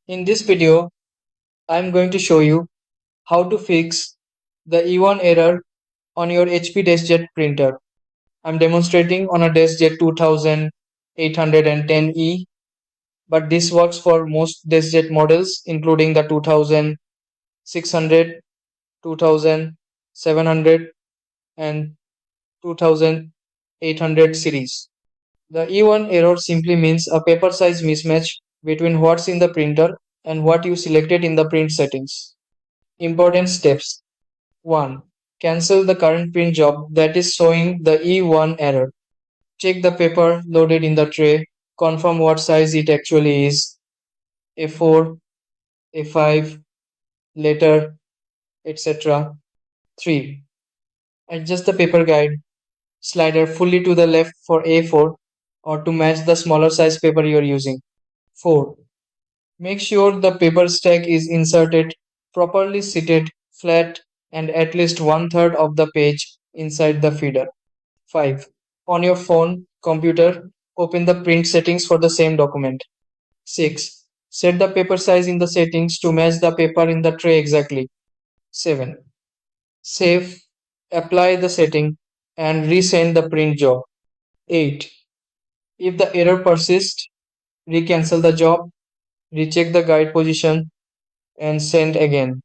In this video, I'm going to show you how to fix the E1 error on your HP Deskjet printer. I'm demonstrating on a Deskjet 2810E, but this works for most Deskjet models including the 2600, 2700 and 2800 series. The E1 error simply means a paper size mismatch between what's in the printer and what you selected in the print settings. Important steps. 1. Cancel the current print job that is showing the E1 error. Check the paper loaded in the tray, confirm what size it actually is, A4, A5, letter, etc. 3. Adjust the paper guide slider fully to the left for A4 or to match the smaller size paper you are using. 4. Make sure the paper stack is inserted, properly seated, flat, and at least one third of the page inside the feeder. 5. On your phone, computer, open the print settings for the same document. 6. Set the paper size in the settings to match the paper in the tray exactly. 7. Save, apply the setting, and resend the print job. 8. If the error persists, recancel the job, recheck the guide position, and send again.